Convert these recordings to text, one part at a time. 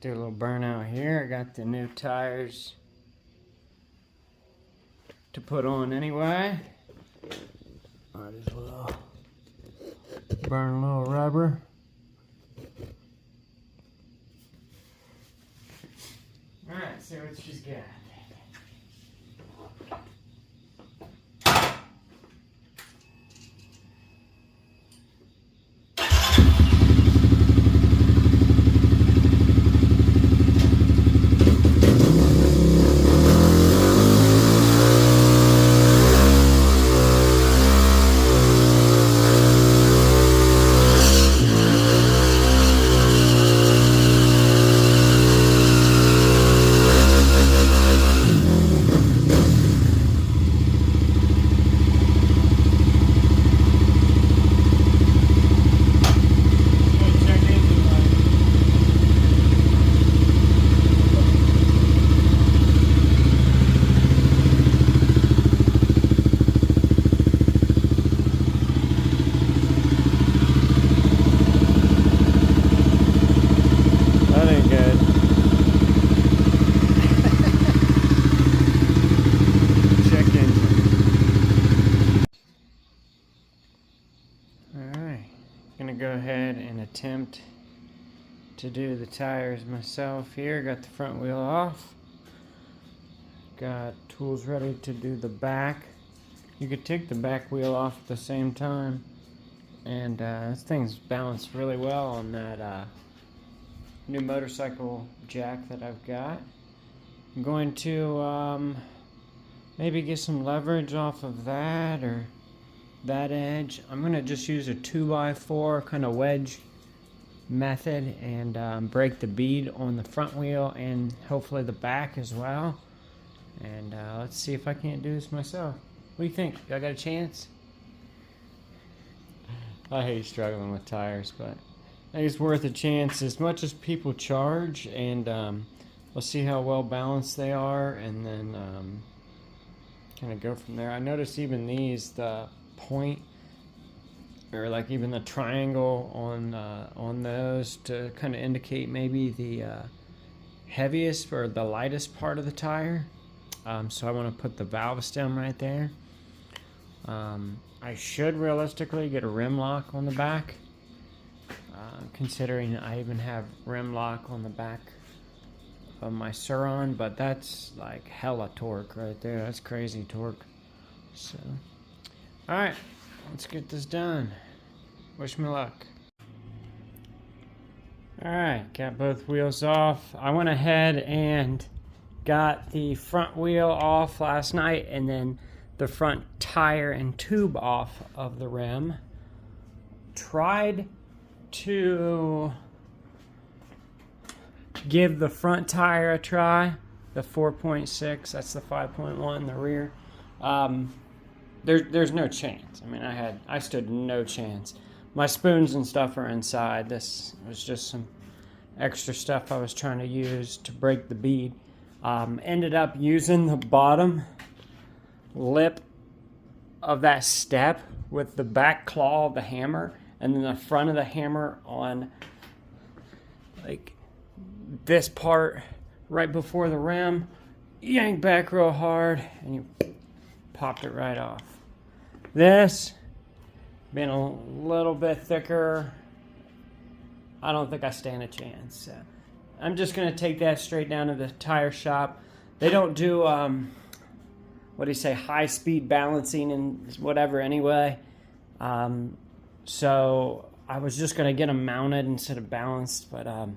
Do a little burnout here. I got the new tires to put on anyway. Might as well burn a little rubber. Alright, see what she's got. Gonna go ahead and attempt to do the tires myself here. Got the front wheel off. Got tools ready to do the back. You could take the back wheel off at the same time. And this thing's balanced really well on that new motorcycle jack that I've got. I'm going to maybe get some leverage off of that or that edge. I'm going to just use a 2x4 kind of wedge method and break the bead on the front wheel and hopefully the back as well. And let's see if I can't do this myself. What do you think? I got a chance? I hate struggling with tires, but I think it's worth a chance as much as people charge, and we'll see how well balanced they are and then kind of go from there. I noticed even these, the point or like even the triangle on those to kind of indicate maybe the heaviest or the lightest part of the tire. So I want to put the valve stem right there. I should realistically get a rim lock on the back, considering I even have rim lock on the back of my Suron, but that's like hella torque right there. That's crazy torque. So alright, let's get this done. Wish me luck. Alright, got both wheels off. I went ahead and got the front wheel off last night and then the front tire and tube off of the rim. Tried to give the front tire a try, the 4.6, that's the 5.1, the rear. There's no chance. I mean, I stood no chance. My spoons and stuff are inside. This was just some extra stuff I was trying to use to break the bead. Ended up using the bottom lip of that step with the back claw of the hammer and then the front of the hammer on like this part right before the rim. Yank back real hard and you popped it right off. This being a little bit thicker, I don't think I stand a chance. So I'm just going to take that straight down to the tire shop. They don't do, what do you say, high-speed balancing and whatever anyway. So I was just going to get them mounted instead of balanced, but I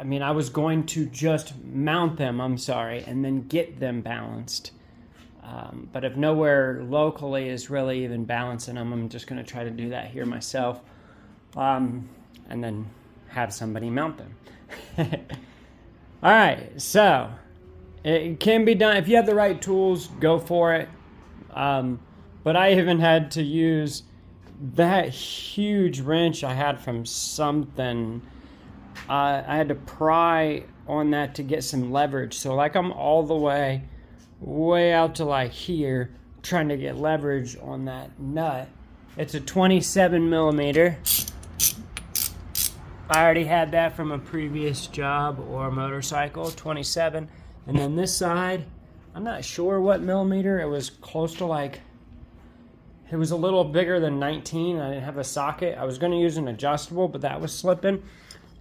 mean, I was going to just mount them, and then get them balanced. But if nowhere locally is really even balancing them, I'm just going to try to do that here myself. And then have somebody mount them. All right, so it can be done. If you have the right tools, go for it. But I even had to use that huge wrench I had from something. I had to pry on that to get some leverage. So like I'm all the way out to like here trying to get leverage on that nut. It's a 27 millimeter. I already had that from a previous job or motorcycle, 27. And then this side, I'm not sure what millimeter. It was close to like, it was a little bigger than 19. I didn't have a socket. I was going to use an adjustable, but that was slipping.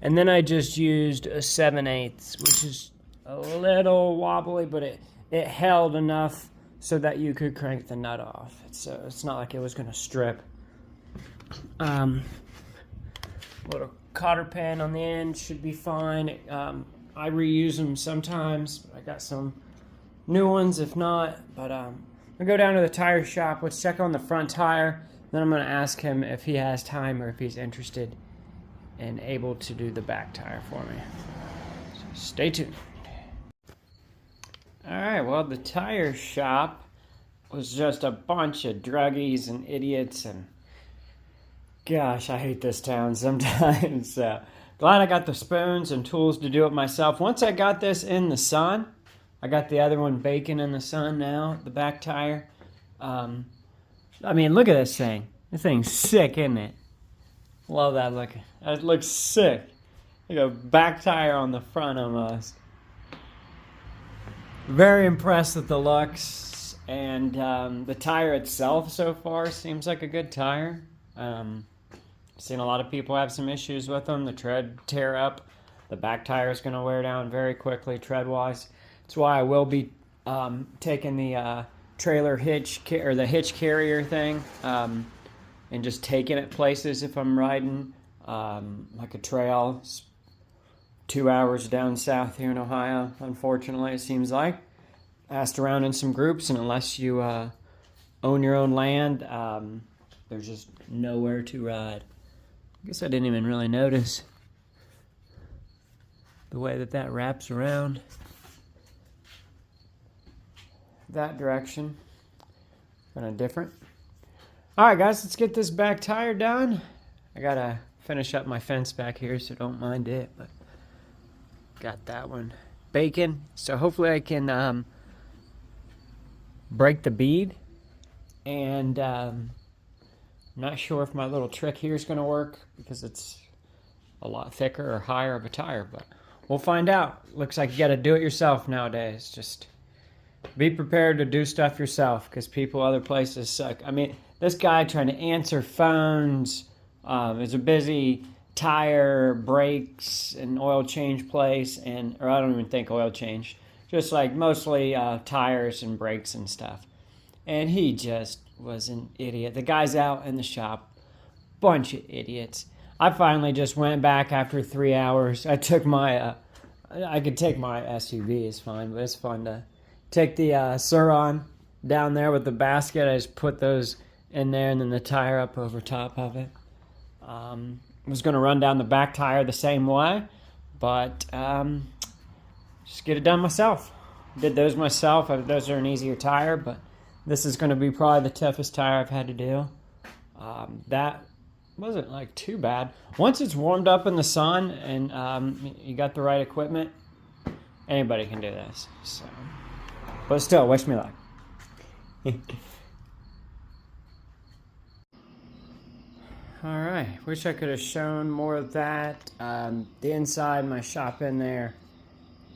And then I just used a 7/8, which is a little wobbly, but it held enough so that you could crank the nut off. It's not like it was going to strip. Little cotter pin on the end should be fine. I reuse them sometimes. I got some new ones if not, but I'll go down to the tire shop. Let's check on the front tire. Then I'm going to ask him if he has time or if he's interested and able to do the back tire for me. So stay tuned. Alright, well, the tire shop was just a bunch of druggies and idiots, and gosh, I hate this town sometimes. Glad I got the spoons and tools to do it myself. Once I got this in the sun, I got the other one baking in the sun now, the back tire. I mean, look at this thing. This thing's sick, isn't it? Love that looking. It looks sick. Like a back tire on the front almost. Very impressed with the looks, and the tire itself so far seems like a good tire. Seen a lot of people have some issues with them. The tread tear up. The back tire is going to wear down very quickly tread-wise. That's why I will be taking the trailer hitch or the hitch carrier thing and just taking it places if I'm riding like a trail. 2 hours down south here in Ohio, unfortunately, it seems like. Asked around in some groups, and unless you own your own land, there's just nowhere to ride. I guess I didn't even really notice the way that wraps around that direction. Kind of different. Alright guys, let's get this back tire done. I gotta finish up my fence back here, so don't mind it, but got that one baking. So hopefully I can break the bead, and I'm not sure if my little trick here is going to work because it's a lot thicker or higher of a tire, but we'll find out. Looks like you got to do it yourself nowadays. Just be prepared to do stuff yourself because people other places suck. I mean, this guy trying to answer phones is a busy tire, brakes, and oil change place, or I don't even think oil change, just like mostly tires and brakes and stuff. And he just was an idiot. The guy's out in the shop, bunch of idiots. I finally just went back after 3 hours. I took my, I could take my SUV, it's fine, but it's fun to take the Suron down there with the basket. I just put those in there and then the tire up over top of it. Was going to run down the back tire the same way, but just get it done myself. Did those myself. Those are an easier tire, but this is going to be probably the toughest tire I've had to do. That wasn't like too bad. Once it's warmed up in the sun and you got the right equipment, anybody can do this. So, but still, wish me luck. Alright, wish I could have shown more of that. The inside, my shop in there,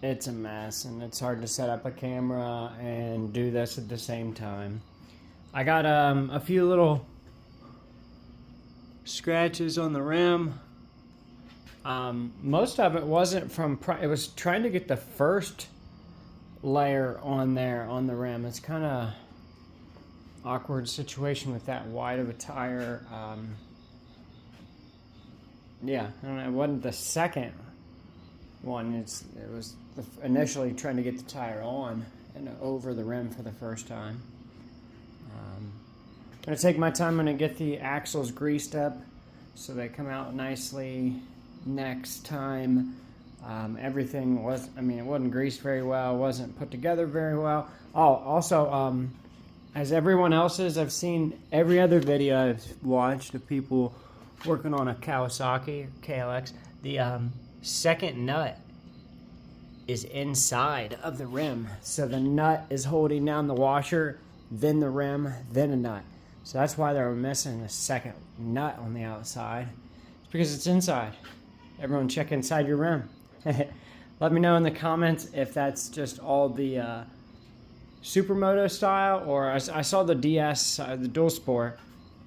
it's a mess, and it's hard to set up a camera and do this at the same time. I got a few little scratches on the rim. Most of it wasn't from, it was trying to get the first layer on there on the rim. It's kind of awkward situation with that wide of a tire. Yeah, I don't know, it wasn't the second one. It was initially trying to get the tire on and over the rim for the first time. I'm going to take my time. I'm going to get the axles greased up so they come out nicely next time. Everything was, I mean, it wasn't greased very well, wasn't put together very well. Oh, also, as everyone else's, I've seen every other video I've watched of people working on a Kawasaki KLX. The second nut is inside of the rim. So the nut is holding down the washer, then the rim, then a nut. So that's why they were missing the second nut on the outside. It's because it's inside. everyone check inside your room. Let me know in the comments if that's just all the Supermoto style, or I saw the DS, the Dual Sport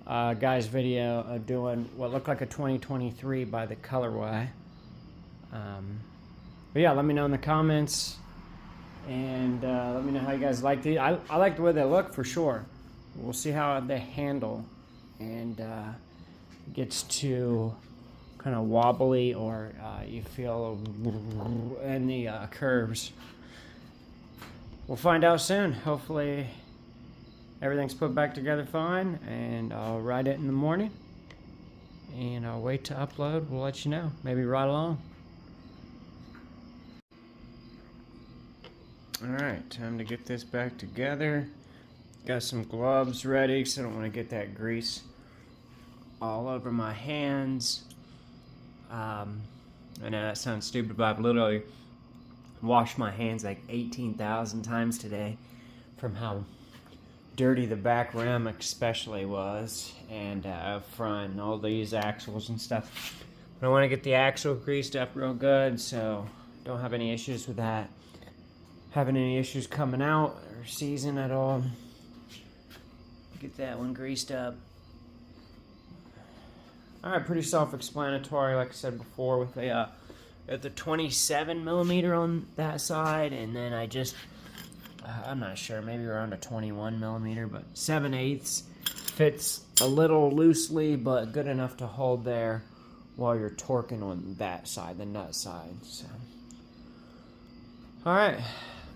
guy's video of doing what looked like a 2023 by the colorway. But yeah, let me know in the comments, and let me know how you guys like these. I like the way they look for sure. We'll see how they handle, and gets too kind of wobbly, or you feel in the curves. We'll find out soon. Hopefully everything's put back together fine, and I'll ride it in the morning, and I'll wait to upload. We'll let you know. Maybe ride along. Alright, time to get this back together. Got some gloves ready because I don't want to get that grease all over my hands. I know that sounds stupid, but I've literally washed my hands like 18,000 times today from how dirty the back rim especially was, and up front and all these axles and stuff. But I want to get the axle greased up real good, so don't have any issues with that. Having any issues coming out or season at all. Get that one greased up. Alright, pretty self-explanatory, like I said before, with a at the 27mm on that side, and then I just I'm not sure, maybe around a 21mm, but 7/8 fits a little loosely, but good enough to hold there while you're torquing on that side, the nut side. So, all right,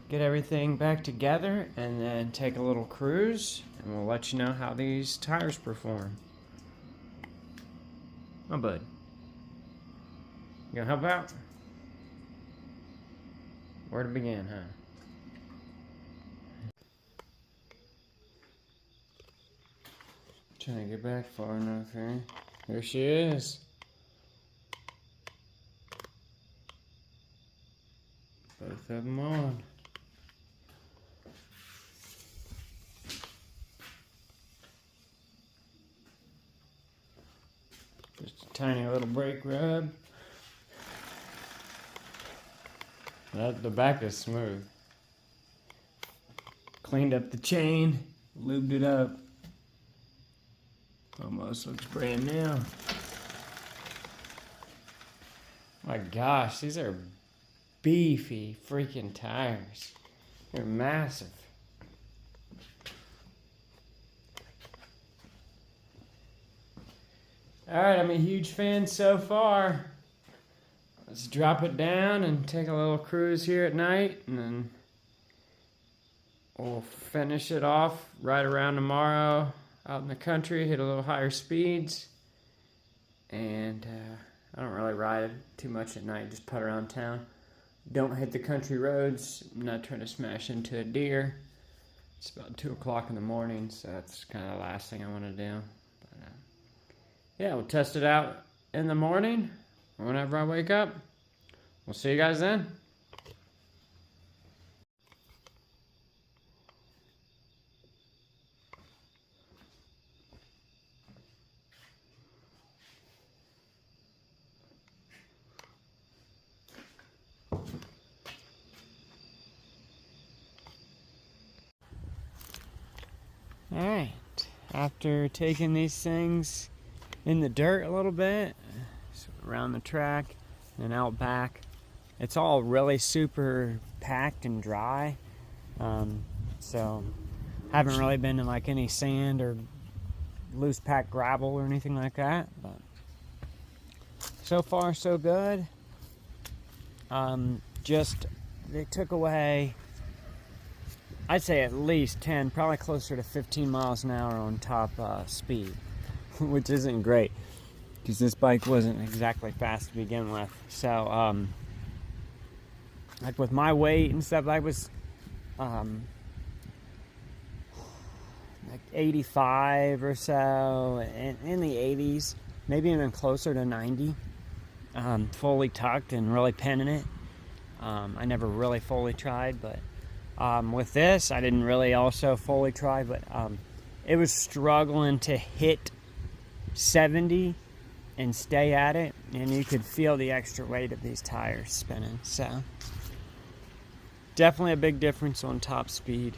get everything back together, and then take a little cruise, and we'll let you know how these tires perform. Oh, bud, you gonna help out? Where to begin, huh? Trying to get back far enough here. There she is. Both of them on. Just a tiny little brake rub. The back is smooth. Cleaned up the chain, lubed it up. Almost looks brand new. My gosh, these are beefy freaking tires. They're massive. Alright, I'm a huge fan so far. Let's drop it down and take a little cruise here at night, and then we'll finish it off right around tomorrow out in the country, hit a little higher speeds. And I don't really ride too much at night, just put around town. Don't hit the country roads. I'm not trying to smash into a deer. It's about 2 o'clock in the morning, so that's kind of the last thing I want to do. But, yeah, we'll test it out in the morning whenever I wake up. We'll see you guys then. Alright, after taking these things in the dirt a little bit, so around the track and out back, it's all really super packed and dry. So haven't really been in like any sand or loose packed gravel or anything like that, but so far so good. Just they took away, I'd say at least 10, probably closer to 15 miles an hour on top speed, which isn't great because this bike wasn't exactly fast to begin with. So like with my weight and stuff, I was like 85 or so, in the 80s, maybe even closer to 90, fully tucked and really penning it. I never really fully tried, but with this, I didn't really also fully try, but it was struggling to hit 70 and stay at it, and you could feel the extra weight of these tires spinning. So definitely a big difference on top speed.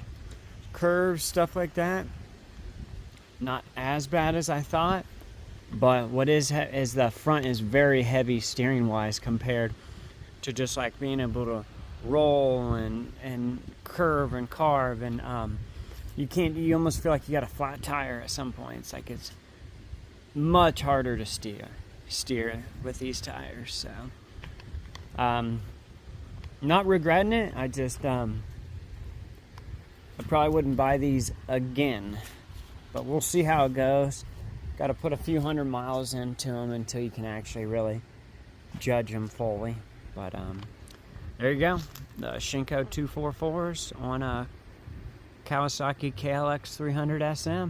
Curves, stuff like that, not as bad as I thought, but what is the front is very heavy steering wise compared to just like being able to roll and curve and carve, and you almost feel like you got a flat tire at some points. Like it's much harder to steer with these tires. So not regretting it. I just I probably wouldn't buy these again, but we'll see how it goes. Got to put a few 100 miles into them until you can actually really judge them fully. But there you go, the Shinko 244's on a Kawasaki KLX 300 SM.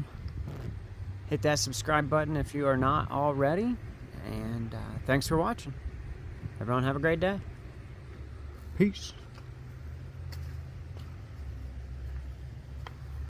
Hit that subscribe button if you are not already, and thanks for watching. Everyone have a great day. Peace.